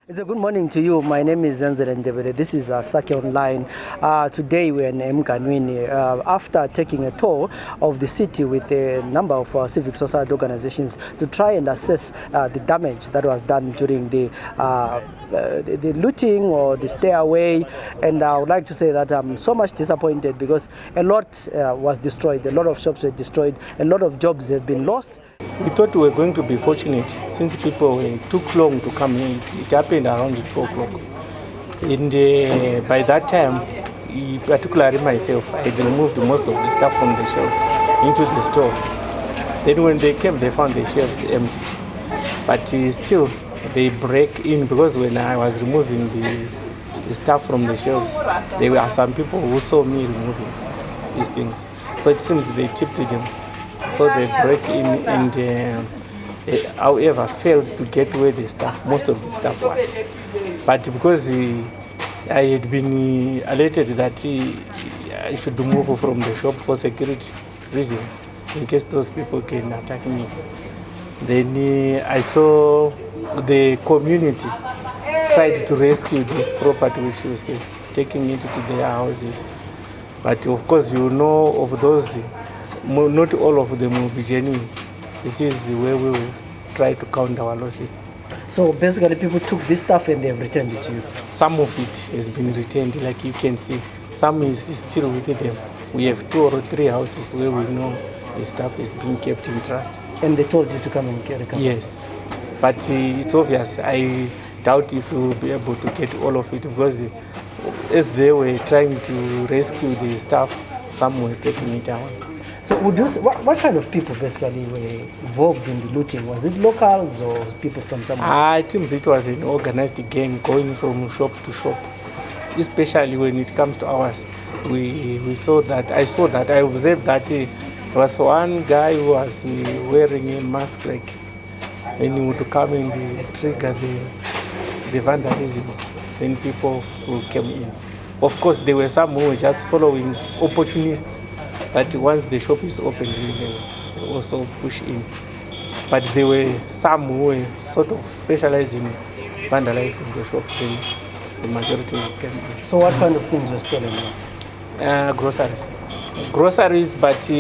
It's a good morning to you. My name is ZENZELE and NDEBELE. This is Sake Online. Today we're in NKOMO after taking a tour of the city with a number of civic society organizations to try and assess the damage that was done during the looting or the stay away. And I would like to say that I'm so much disappointed because a lot was destroyed, a lot of shops were destroyed, a lot of jobs have been lost. We thought we were going to be fortunate since people took long to come here. It happened around 2 o'clock. And by that time, particularly myself, I had removed most of the stuff from the shelves into the store. Then when they came, they found the shelves empty. But still, they break in because when I was removing the stuff from the shelves, there were some people who saw me removing these things. So it seems they tipped them. So they break in and however failed to get where the stuff, most of the stuff was. But because I had been alerted that I should move from the shop for security reasons in case those people can attack me. Then I saw the community tried to rescue this property which was taking it to their houses. But of course you know of those, not all of them will be genuine. This is where we will try to count our losses. So basically people took this stuff and they've returned it to you? Some of it has been returned, like you can see. Some is still with them. We have 2 or 3 houses where we know the stuff is being kept in trust. And they told you to come and recover? Yes. But it's obvious. I doubt if we will be able to get all of it because as they were trying to rescue the stuff, some were taking it away. So would you say, what kind of people basically were involved in the looting? Was it locals or people from somewhere? It seems it was an organized gang going from shop to shop. Especially when it comes to ours, I observed that there was one guy who was wearing a mask, like when he would come and trigger the vandalisms, then people who came in. Of course, there were some who were just following opportunists. But once the shop is open, they also push in. But there were some who were sort of specialized in vandalizing the shop, then the majority came in. So what kind of things were stolen now? Groceries, but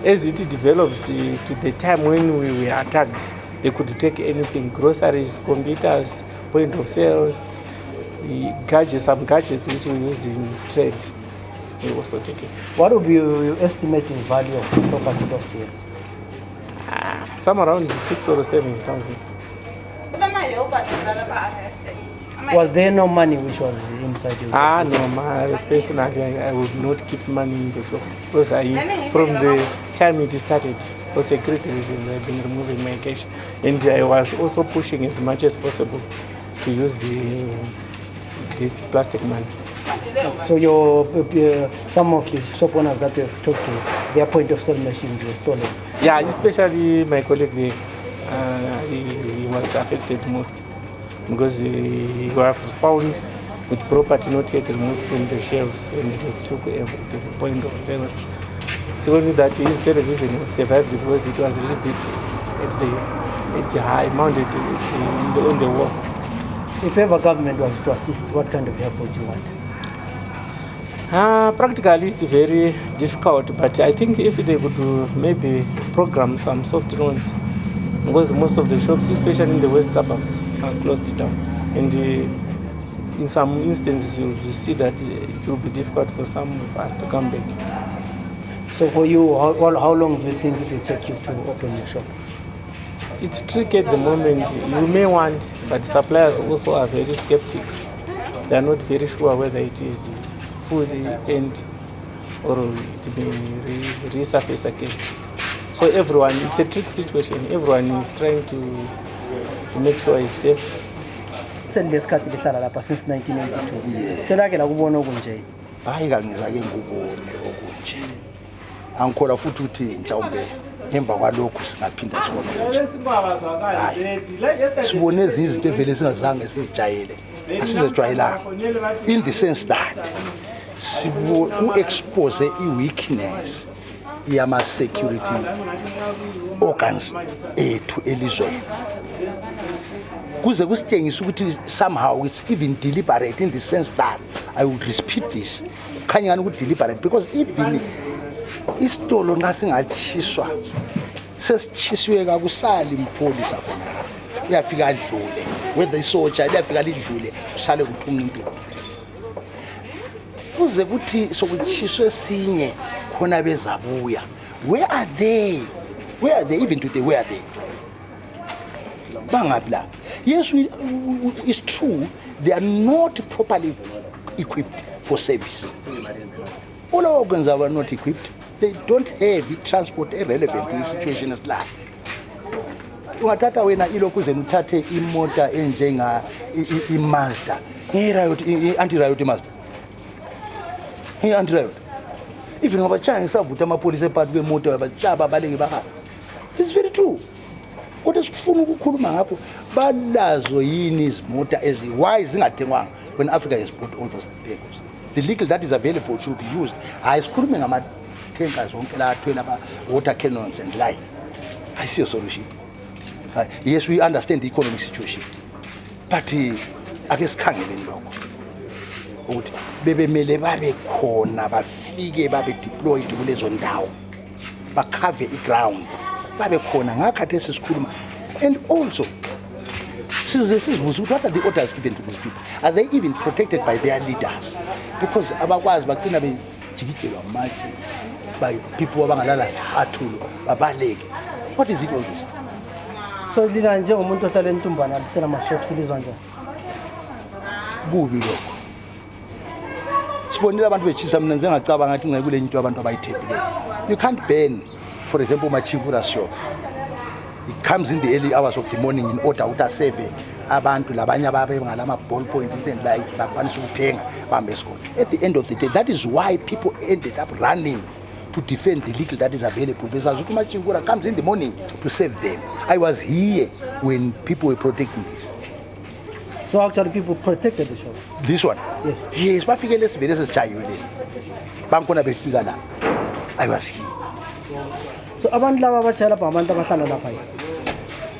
as it develops to the time when we were attacked, they could take anything: groceries, computers, point of sales, some gadgets which we use in trade. Also taken. What would be your estimating value of the property lost here? Some around 6,000 or 7,000. Was there no money which was inside your shop? No, personally I would not keep money in the shop because from the time it started, for security reasons, I've been removing my cash, and I was also pushing as much as possible to use this plastic money. So some of the shop owners that we have talked to, their point of sale machines were stolen? Yeah, especially my colleague there, he was affected most because he was found with property not yet removed from the shelves, and they took everything, point of sales. It's only that his television survived because it was a little bit at the high, mounted on the wall. If ever government was to assist, what kind of help would you want? Practically it's very difficult, but I think if they could maybe program some soft loans, because most of the shops, especially in the west suburbs, are closed down. And in some instances you see that it will be difficult for some of us to come back. So for you, how long do you think it will take you to open your shop? It's tricky at the moment. You may want, but suppliers also are very skeptic. They are not very sure whether it is fully end or it may resurface again. So everyone, it's a tricky situation. Everyone is trying to make sure it's safe. Since 1982. Selakela kubona okunje. Hayi kangizake ngikubone okunje. Angikhola futhi uthi mhlawumbe emva kwalokho singaphinda sibone ukuthi sibone ezinye izinto evele singazange sizijayele asizejwayelanga, in the sense that expose i-weakness yama-security organs ethu elizweni. kuze kusitshengisa ukuthi somehow it's even deliberate in the sense that I would repeat this kukhanya ukuthi deliberate because even isitolo nxa singatshiswa sesichiswe kakusali impholisa khona uyafika adlule whether isotsha liyafika lidlule usale kuthi umuntu kuze kuthi sokutshiswe sinye khona bezabuya. Where are they even today? Where are they? Bangabla. Yes, it's true they are not properly equipped for service. All our organs are not equipped. They don't have transport relevant to the situation as like. Ungathatha wena ilokhu zenu uthathe imota enjenga iMazda. Anti-riot Mazda. Anti-riot. Even ngoba changa savuta amapolice ephakathi kwemoto yabachaba baleke bahamba. This is very true. Kodwa sifuna ukukhuluma ngakho balazo yini izimota why zingathengwanga when Africa has bought all those vehicles. The legal that is available should be used. Ayisikhulumi ngama tankers wonke la athwele aba water cannons and like. I see a solution. Yes, we understand the economic situation. But ake sikhangeleni lokho. Ukuthi bebemele babe khona bafike babe deployed kulezo ndawo. Bakhave iground. Babe khona ngakhathi sesikhuluma. And also what are the orders given to these people? Are they even protected by their leaders? Because abakwazi bagcina bejikijelwa manje by people abangalala sicathulo babaleke. What is it all this? So lina njengomuntu ohlala eNtumbana lisena ama-shops lizwa njani? Kubi lokho. Sibonile abantu betshisa mina ngicabanga ngathi ngekule into abantu abayithephileyo. You can't ban, for example, Machingura shop. It comes in the early hours of the morning in order to serve abantu labanye ababe ngalama ballpoint and like bakwanisa ukuthenga bambe esikole. At the end of the day, that is why people ended up running to defend the legal that is available. Because Machingura comes in the morning to save them. I was here when people were protecting this. So actually people protected the shop? This one? Yes. Yes, bafike lesivele sesichayiwe lesi. Bankona befika la. I was here. So abantu laba abachayela abantu abahlala lapha yini?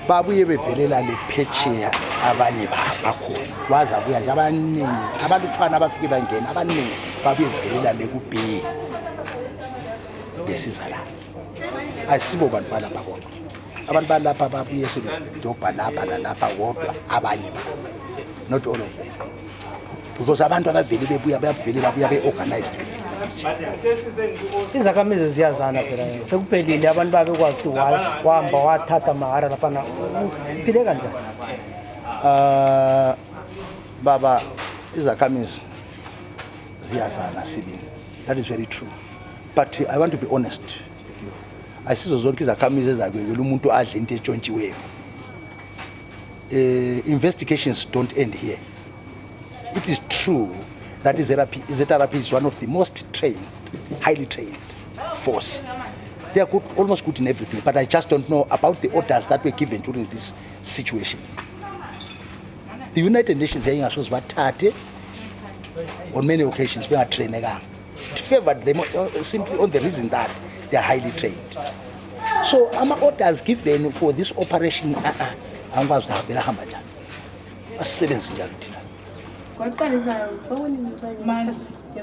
Babuye bevelela lephetsheya abanye bakhona. Waza buya nje abaningi, abalutshwana abafike bangena abaningi babuye bevelela lekubhe. Besiza la. Asibo bantu balapha kodwa. Abantu balapha babuye sebedobha lapha nalapha kodwa abanye ba. Not all of them. Because abantu abaveli bebuya babuya be-organized. Izakhamizi ziyazana phela sekuphelile abantu babekwazi ukuthi wahamba wathatha mahara lapha uphile kanjani? Baba izakhamizi ziyazana sibini. That is very true. But I want to be honest with you. Asizo zonke izakhamizi ezakwekela umuntu adle into etshontshiweyo. Investigations don't end here. It is true that ZRP is one of the most trained, highly trained force. They are good, almost good in everything, but I just don't know about the orders that were given during this situation. The United Nations was on many occasions we are trained. It favored them simply on the reason that they are highly trained. So our orders given for this operation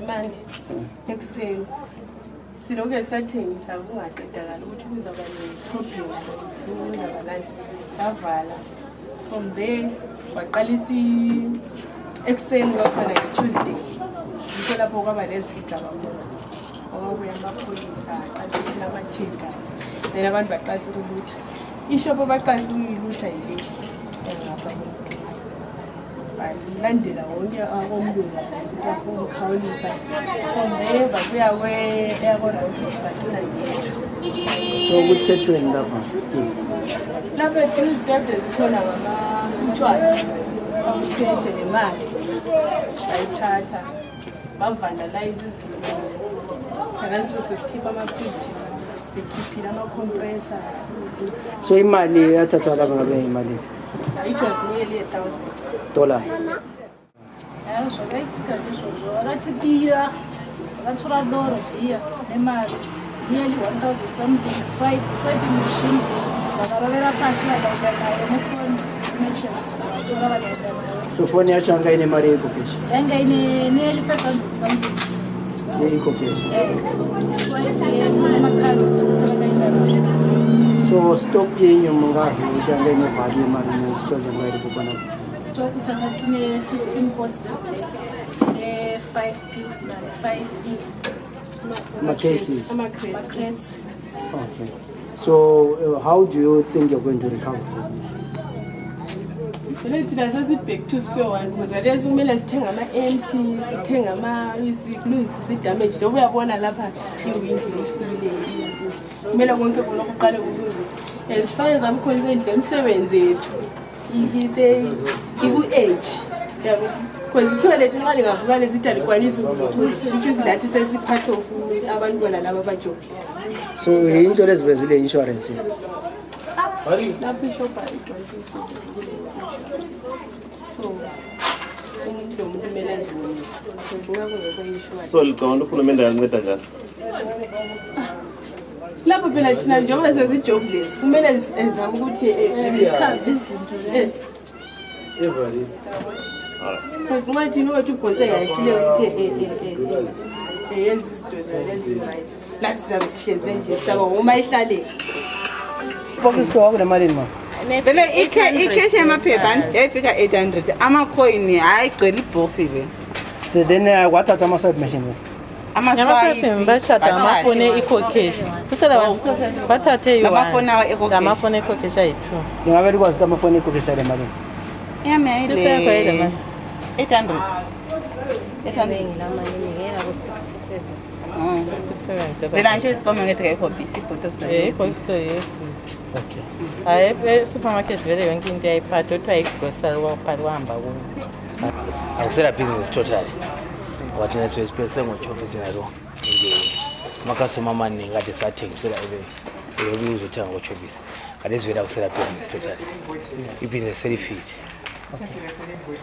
Mandi ekuseni siloke sathengisa kungaqedakala ukuthi kuzaba ne-problem kuzaba savala. From there waqalisa ekuseni kwakhona nge-Tuesday yikho lapho kwaba nezigigaba khona okwabuya amapholisa aqalisile ama-tankers then abantu baqalisa ukulutha ishopo baqalisa ukuyilutha yile landela wonke akomlungu sitafuna ukukhawulisa from there babuya kwe-airport bathola yethu. So kuthethweni lapha Tuesday zikhona utshwala bamthethe nemali bayithatha bavandalize izinto kanti sesikhipha amafriji bekhiphile ama-compressor. So imali yathathwa lapha ngabe imali? It was nearly $1,000. So right that's beer, that's what I know of here. Nearly 1,000 something swiping machine. But I pass like on my phone. merchant. So phone yacho anga ine mari ikokesh. Anga ine nearly 500 something. Ikokesh. Yeah. So stock yenyu mungazi ukuthi anga ine value mari no stock ngayiri kubona. Stock ithathe 15 pots today. 5 pills na 5 e. My cases. Crates. Okay. So how do you think you're going to recover from this? Thina sesibhek to square one because alezo kumele sithenga ama-empty, sithenga ama-lose damage. Njengoba uyabona lapha iwindi lifile. Kumele konke khona kuqale kulungiswe. As far as I'm concerned, le msebenzi yethu iku-age. Yabo. Because ikhiwa lethu nxa lingavuka lezidala likwanisa ukuthi lathi sesiphathe abantwana laba abajobless. So into lezivezile insurance. Lapho ishopha so umuntu kumele azibone because ngakho insurance. So licabanga uhulumende anganceda njani? Lapho phela thina njengoba sesijobless kumele ezame ukuthi Izinto lezi. because ngathi nokuthi ubhose yathile ukuthi yenza izinto lezi right. La sizabe sihleze nje saba uma ihlalele. Focus to akune malini ma. Vele ikheshi yamaphepha yayifika 800 amacoin ayigcwele ibox ibe. So then wathatha ama swipe machine. Amaswipe bashada amafone ecocash. Kusela bathathe yiwa. Amafone awo ecocash. Amafone ecocash ayi2. Ngingabe likwazi amafone ecocash ale malini. Yami ayile 800. Vela nje supermarket ekhopi ifoto sayo. So okay. Hayi supermarket vele yonke into ayiphatha uthi ayigrocery waphatha wahamba ku. Akusela business totally. Wathi nesipese ngochophe sinalo. Nje customer amaningi kade sathengisela ebe uzothenga ngochophe. Kade sivela akusela business totally. Ibusiness selifit.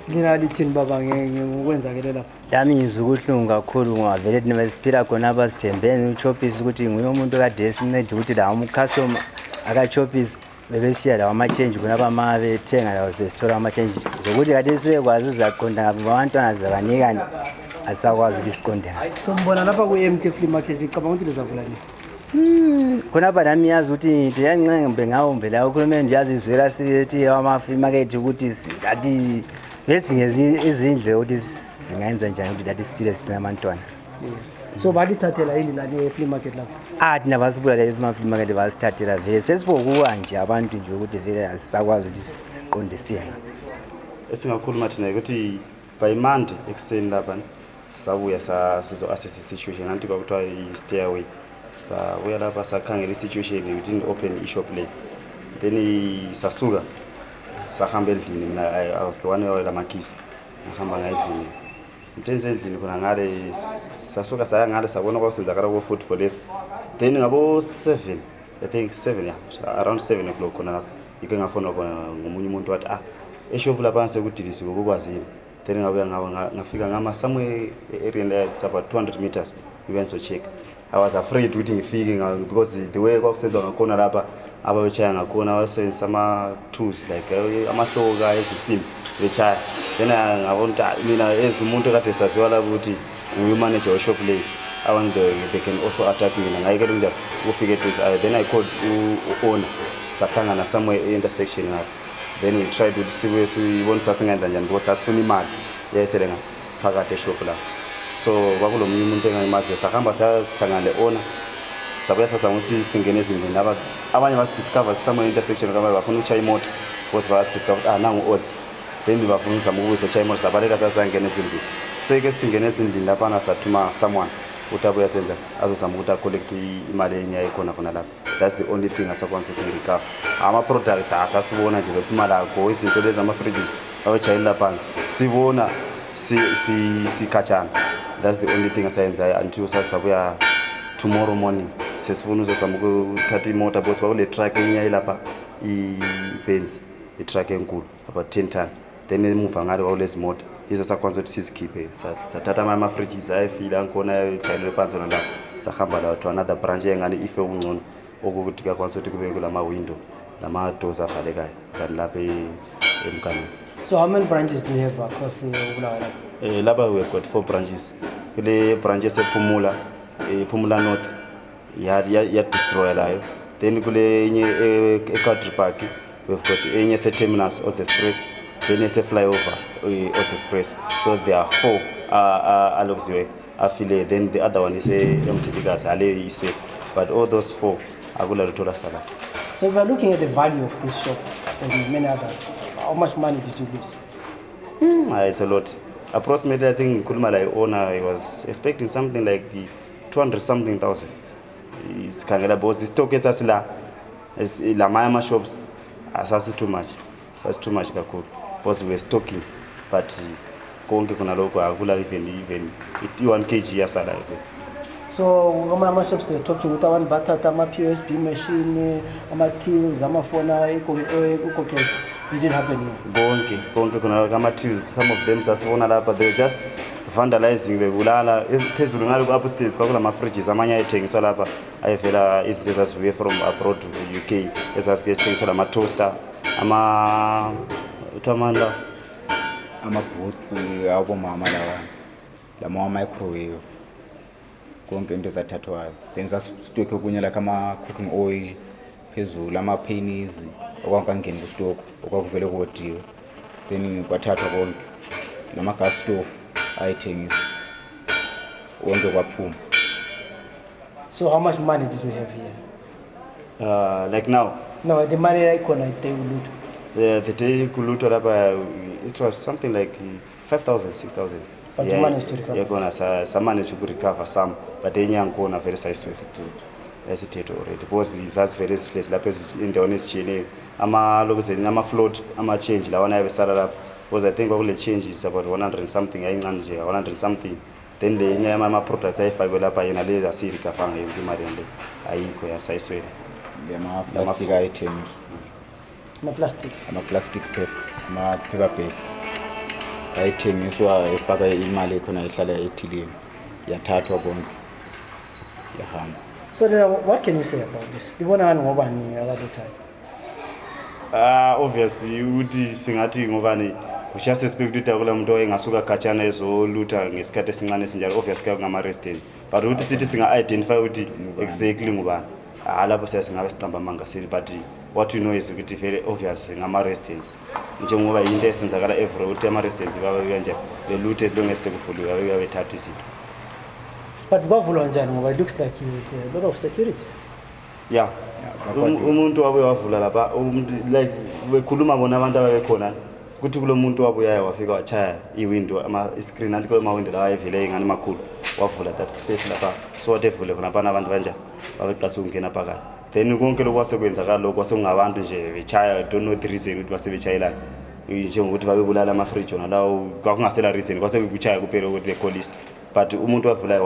Ngingalithini baba ngokwenzakelela lapha. Yami ngizukuhlungu kakhulu ngoba vele thina besiphila khona abasithembene uChoppies ukuthi nguye umuntu kade esincede ukuthi la customer aka Choppies bebesiya lawa ama-change khona abama bethenga lawo besithola ama-change zokuthi kade sekwazi uzaqonda ngabo abantwana zabanikani asakwazi ukuthi siqonde ngayo. So mbona lapha ku-empty flea market icabanga ukuthi lizavula nini? Khona apha nami yazi ukuthi into yanxembe ngawombe la ukhulumeni yazi izwela sithi ama-flea market ukuthi ngathi besidinge izindle ukuthi singayenza njani ukuthi lathi siphile sigcina abantwana. So balithathela yini lani flea market lapha? Thina basibuya la flea market basithathela vele sesibokuwa nje abantu nje ukuthi vele asisakwazi ukuthi siqonde siyenga. Esingakhuluma thina ukuthi by Monday ekuseni lapha sabuya sizo assess situation anti kwakuthiwa i-stairway. Sabuya lapha sakhangela i-situation within open e-shop le. Then sasuka sahamba endlini mina I was the one owela amakhisi. Ngihamba ngayidlini. Njenze endlini khona ngale sasuka saya ngale sabona kwasenzakala ko food for less. Then ngabo 7 I think 7 yeah around 7 o'clock khona lapha ike ngafona ngomunye umuntu wathi eshop lapha sekudilisi ngokwazini. Then ngabuya ngafika ngama somewhere area that's about 200 meters we went to check. I was afraid ukuthi ngifike because the way kwakusenzwa ngakhona lapha ababechaya ngakhona wasebenzisa ama tools like amahloka ezisimbi bechaya. Then ngabona ukuthi mina ezimuntu kade saziwa lapho ukuthi uyu manager we shop le abantu they can also attack mina ngayike nje ukufika eduze. Then I called owner sahlangana somewhere intersection lapho. Then we tried to see where sibona sasingenza njani because asifuna imali yayiselenga phakathi eshop lapho. So kwakulomunye umuntu engayimazi sahamba sahlangana le-owner sabuya sasamuthi singene ezindlini laba abanye basidiscover somewhere intersection kama bafuna ukuchaya imoto because badiscover nangu odds. Then bafuna uzama ukuzochaya imoto sabaleka sasangena ezindlini. Seke singene ezindlini lapha nasathuma someone ukuthi abuya senza azozama ukuthi acollect imali yenye ayikhona khona lapha. That's the only thing asakwanisa ukurecover. Ama-products asasibona nje imali akho izinto lezi ama-fridges abachayela phansi sibona sikhatshana. That's the only thing asayenzayo until sabuya tomorrow morning sesifuna uzozama ukuthatha imoto because kwakule truck enye lapha i-Benz i-truck enkulu about 10 ton. Then emuva ngale kwalezi moto yizo sakwanisa ukuthi sizikhiphe sathatha ama-fridges ayefile angikhona ayechayelele phansi lapha sahamba lawo to another branch engane ife ungcono okuthi kuyakwanisa ukuthi kube kulama window lama doors avalekayo than lapha emkanini. So how many branches do you have across Bulawayo? Lapha we have got 4 branches. Kule branches ePhumula, ePhumula North ya destroy layo. Then kule enye eCountry Park we've got enye terminus Ots Express, then ese flyover Ots Express. So there are 4 aloxiwe affiliate, then the other one is MCD gas ale is safe. But all those 4 akula luthola sala. So if you're looking at the value of this shop and many others, how much money did you lose? It's a lot. Approximately, I think Kulmala owner, I was expecting something like 200 something thousand. It's kind of boss. It's stock as la Mayama shops. That's too much. That's too much. Because we're stocking, but konke kuna loko akula even 1 kg asala. So Mayama shops, they're talking with one batata, POSB machine, tills, phone, eco. Did it happen here? Konke kuna kama tools. Some of them sasifona lapha, they're just vandalizing bebulala phezulu ngalo upstairs kwakula ma fridges amanye ayithengiswa lapha ayevela izinto ezazibuye from abroad to UK ezasike sithengisela ama toaster ama uthamanda ama boots abo mama lawa lama microwave konke into ezathathwayo then sasitoke kunye la kama cooking oil phezulu ama pennies okwangangeni ku stock okwakuvele kodiwe then kwathathwa konke lama gas stove ayithengiswa wonke kwaphuma. So how much money did you have here? Like now? No, the money icon they will loot. The day kuluto lapha it was something like 5,000, 6,000. But you managed to recover? Yeah, some managed to recover some, but then you are very size with it. Hesitate already because it's very stress lapha in the honest chain ama float ama change la wana yabesala lapha because I think all the change is about 100 and something ayincane nje 100 something then le nya ama products ayifakwe lapha yena leza sirikafanga yonke imali yande ayikho yasayiswele lema plastic items ama plastic paper ama paper bag ayithengiswa efaka imali khona ihlala ethilini yathathwa konke yahamba. So then what can you say about this? Libona ngobani abantu time? Obviously uthi singathi ngobani usha suspect ukuthi akula umuntu oyengasuka khatshana ezoluta ngesikhathi esincane esinjalo obviously ngama resident but uthi sithi singa identify ukuthi exactly ngubani lapho singabe sicamba manga sili but what we know is ukuthi very obvious ngama residents njengoba into esenzakala every uthi ama residents babuya nje le loot esilonge sekufuluka uyabethatha izinto. But kwavulwa njani ngoba it looks like you a lot of security. Yeah. Umuntu wabuya wavula lapha like bekhuluma bona abantu ababekhona kuthi kulo muntu wabuya wafika wachaya iwindow ama screen anti kulo mawindow la ayivele ingani makhulu wavula that space lapha so wathevule khona bana abantu banja babeqasa ukungena phakathi then konke lokwasekwenzakala lokwasekungabantu nje bechaya don't know the reason ukuthi basebechayela njengokuthi babebulala ama fridge ona lawo kwakungasela reason kwasekuchaya kuphela ukuthi bepolice but umuntu wavula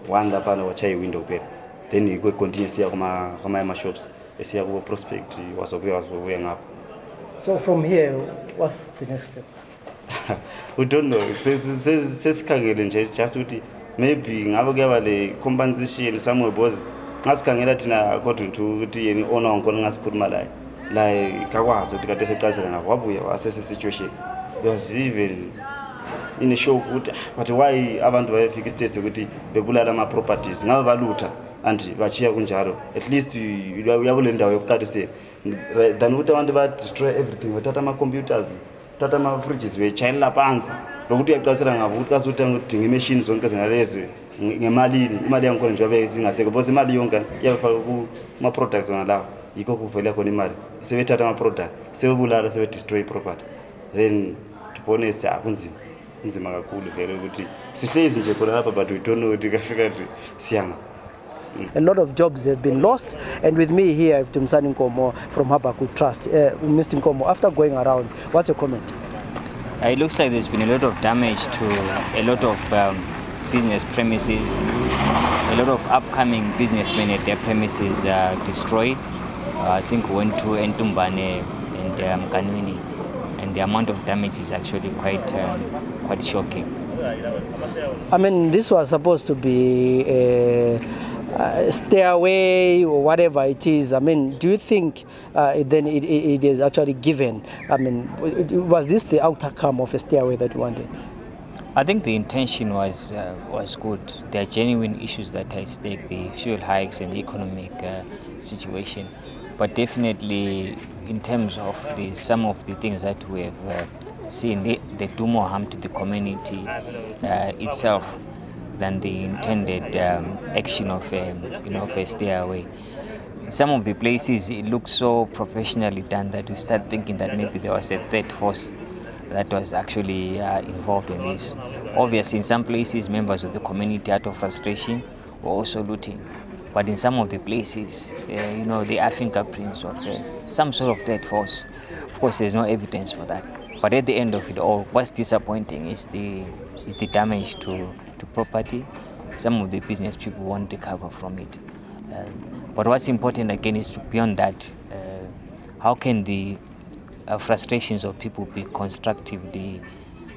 one lapha wachaya iwindow kuphela then you go continue siya kuma shops esiya ku prospect wasokuya ngapha. So from here what's the next step? We don't know. Sesikhangele nje just ukuthi maybe ngabe kuyaba le compensation somewhere because ngasikhangela thina according to ukuthi yena owner wankona ngasikhuluma la kakwazi ukuthi kade secazela ngabo wabuya wasese situation was even in a show ukuthi but why abantu bayefika istage ukuthi bebulala ama properties ngabe balutha and bachiya kunjalo at least uyabule ndawo yokuqalisela than ukuthi abantu ba destroy everything bathatha ama computers thatha ama fridges bechayela phansi lokuthi uyacasela ngabo ukuthi kasutha ngidinga imachine zonke zinalezi imali yankona njengoba zingaseke because imali yonke iyafaka kuma products wona lawo yikho kuvela khona imali sebethatha ama products sebebulala sebe destroy property then to be honest akunzima kakhulu vele ukuthi sihlezi nje khona lapha but we don't know ukuthi kafika siyanga. A lot of jobs have been lost, and with me here, DUMISANI NKOMO from Habakkuk Trust. Mr. NKOMO, after going around, what's your comment? It looks like there's been a lot of damage to a lot of business premises. A lot of upcoming businessmen at their premises destroyed. I think we went to Ntumbane and Mkanwini, and the amount of damage is actually quite shocking. I mean, this was supposed to be stairway or whatever it is. I mean, do you think then it is actually given? I mean, was this the outcome of a stairway that you wanted? I think the intention was good. There are genuine issues that are at stake, the fuel hikes and the economic situation. But definitely, in terms of some of the things that we have seen, they do more harm to the community itself than the intended action of a stairway. Some of the places, it looks so professionally done that you start thinking that maybe there was a third force that was actually involved in this. Obviously, in some places, members of the community, out of frustration, were also looting. But in some of the places, there are fingerprints of some sort of third force. Of course, there's no evidence for that. But at the end of it all, what's disappointing is the damage to property. Some of the business people won't recover from it. But what's important again is beyond that, how can the frustrations of people be constructively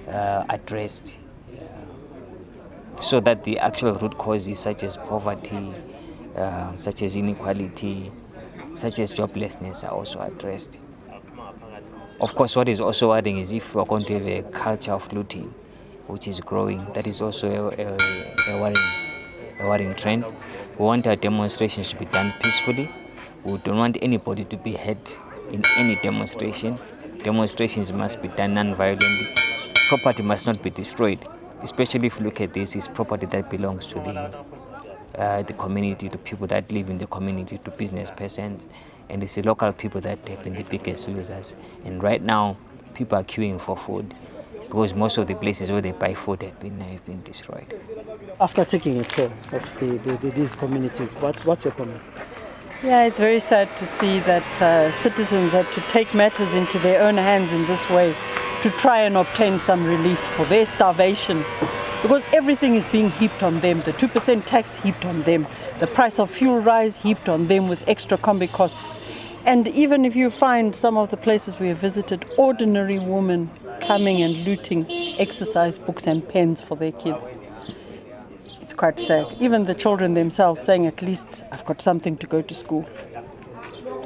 addressed so that the actual root causes such as poverty, such as inequality, such as joblessness are also addressed. Of course, what is also adding is if we're going to have a culture of looting, which is growing, that is also a worrying trend. We want our demonstrations to be done peacefully. We don't want anybody to be hurt in any demonstration. Demonstrations must be done non-violently. Property must not be destroyed, especially if you look at this, it's property that belongs to the community, to people that live in the community, to business persons, and it's the local people that have been the biggest losers. And right now, people are queuing for food because most of the places where they buy food have been destroyed. After taking a tour of these communities, what's your comment? Yeah, it's very sad to see that citizens had to take matters into their own hands in this way to try and obtain some relief for their starvation, because everything is being heaped on them. The 2% tax heaped on them, the price of fuel rise heaped on them with extra combi costs. And even if you find some of the places we have visited, ordinary women coming and looting exercise books and pens for their kids. It's quite sad. Even the children themselves saying, at least I've got something to go to school.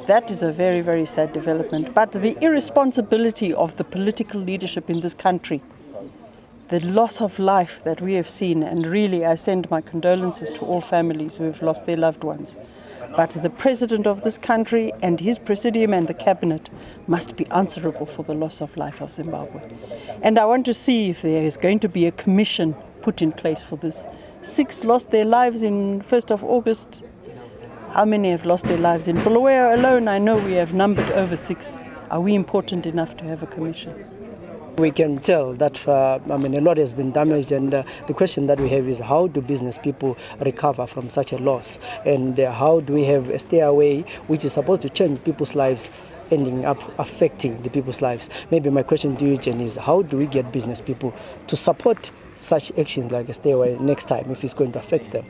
That is a very, very sad development. But the irresponsibility of the political leadership in this country, the loss of life that we have seen, and really I send my condolences to all families who have lost their loved ones. But the president of this country and his presidium and the cabinet must be answerable for the loss of life of Zimbabwe. And I want to see if there is going to be a commission put in place for this. 6 lost their lives in 1st of August. How many have lost their lives? In Bulawayo alone, I know we have numbered over 6. Are we important enough to have a commission? We can tell that a lot has been damaged, and the question that we have is how do business people recover from such a loss, and how do we have a stairway which is supposed to change people's lives ending up affecting the people's lives? Maybe my question to you, Jen, is how do we get business people to support such actions like a stairway next time if it's going to affect them?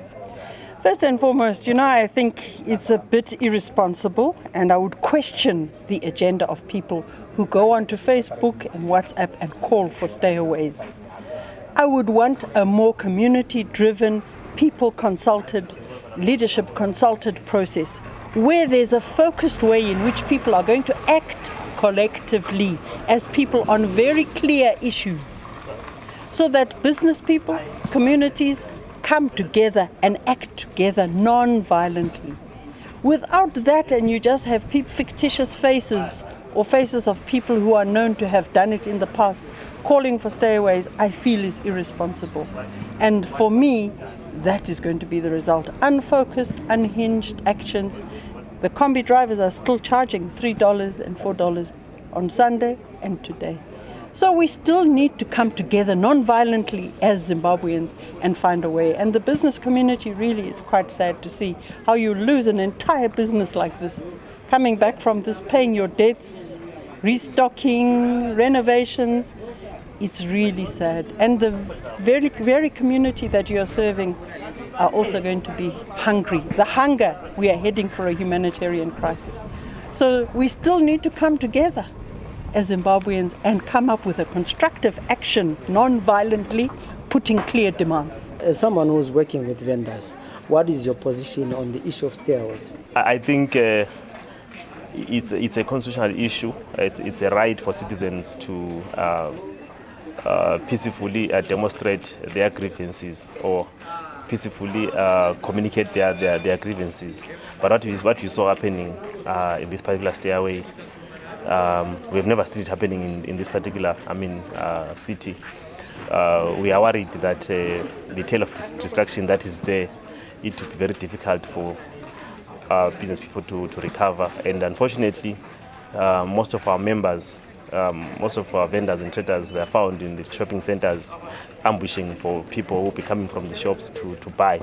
First and foremost, I think it's a bit irresponsible, and I would question the agenda of people who go onto Facebook and WhatsApp and call for stayaways. I would want a more community-driven, people-consulted, leadership-consulted process where there's a focused way in which people are going to act collectively as people on very clear issues, so that business people, communities, come together and act together non-violently. Without that, and you just have fictitious faces or faces of people who are known to have done it in the past, calling for stayaways, I feel is irresponsible. And for me, that is going to be the result. Unfocused, unhinged actions. The combi drivers are still charging $3 and $4 on Sunday and today. So we still need to come together non-violently as Zimbabweans and find a way. And the business community, really, it's quite sad to see how you lose an entire business like this. Coming back from this, paying your debts, restocking, renovations, it's really sad. And the very, very community that you are serving are also going to be hungry. The hunger, we are heading for a humanitarian crisis. So we still need to come together as Zimbabweans and come up with a constructive action, non-violently, putting clear demands. As someone who's working with vendors, what is your position on the issue of stairways? I think it's a constitutional issue. It's a right for citizens to peacefully demonstrate their grievances or peacefully communicate their grievances. But what we saw happening in this particular stairway, we've never seen it happening in this particular, city. We are worried that the tale of destruction that is there, it will be very difficult for business people to recover. And unfortunately, most of our members, most of our vendors and traders, they are found in the shopping centers ambushing for people who will be coming from the shops to buy.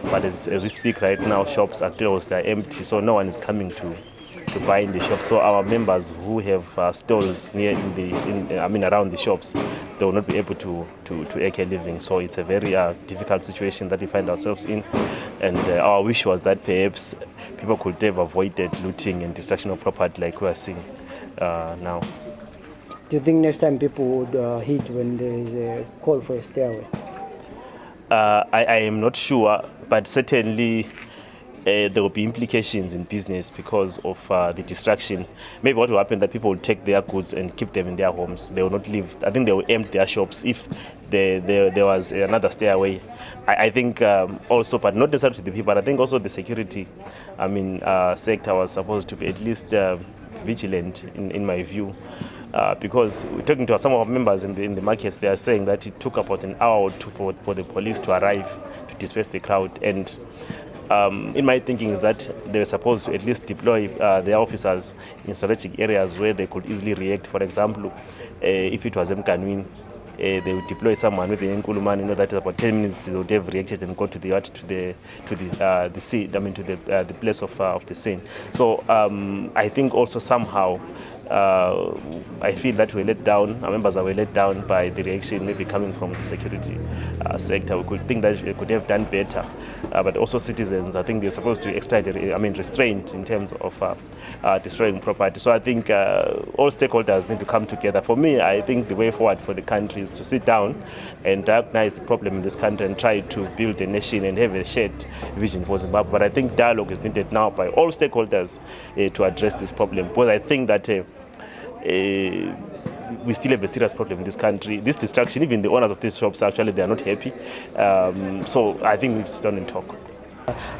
But as we speak right now, shops are closed, they are empty, so no one is coming to buy in the shops. So our members who have stalls around the shops, they will not be able to make a living. So it's a very difficult situation that we find ourselves in. And our wish was that perhaps people could have avoided looting and destruction of property like we are seeing now. Do you think next time people would hit when there is a call for a stairway? I am not sure, but certainly there will be implications in business because of the distraction. Maybe what will happen that people will take their goods and keep them in their homes. They will not leave. I think they will empty their shops if there was another stairway. I think also, but not necessarily the people, but I think also the security sector was supposed to be at least vigilant in my view. Because we're talking to some of our members in the markets, they are saying that it took about an hour or two for the police to arrive to disperse the crowd. And in my thinking is that they were supposed to at least deploy their officers in strategic areas where they could easily react. For example, if it was Mkanwin, they would deploy someone with the NKOMO, that is about 10 minutes they would have reacted and go to the scene, to the place of the scene. So I think also somehow I feel that we're let down, our members were let down by the reaction maybe coming from the security sector. We could think that they could have done better, but also citizens, I think they're supposed to exercise restraint in terms of destroying property. So I think all stakeholders need to come together. For me, I think the way forward for the country is to sit down and diagnose the problem in this country and try to build a nation and have a shared vision for Zimbabwe. But I think dialogue is needed now by all stakeholders to address this problem, because I think that we still have a serious problem in this country. This distraction, even the owners of these shops, actually, they are not happy. So I think we need to sit down and talk.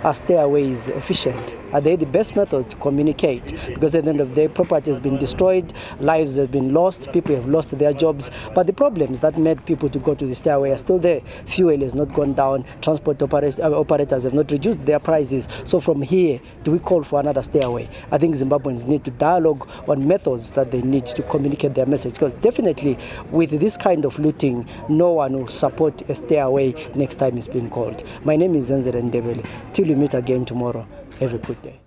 Are stairways efficient? Are they the best method to communicate? Because at the end of the day, property has been destroyed, lives have been lost, people have lost their jobs, but the problems that made people to go to the stairway are still there. Fuel has not gone down, transport operators have not reduced their prices. So from here, do we call for another stairway? I think Zimbabweans need to dialogue on methods that they need to communicate their message, because definitely with this kind of looting, no one will support a stairway next time it's being called. My name is ZENZELE NDEBELE. Till we meet again tomorrow, have a good day.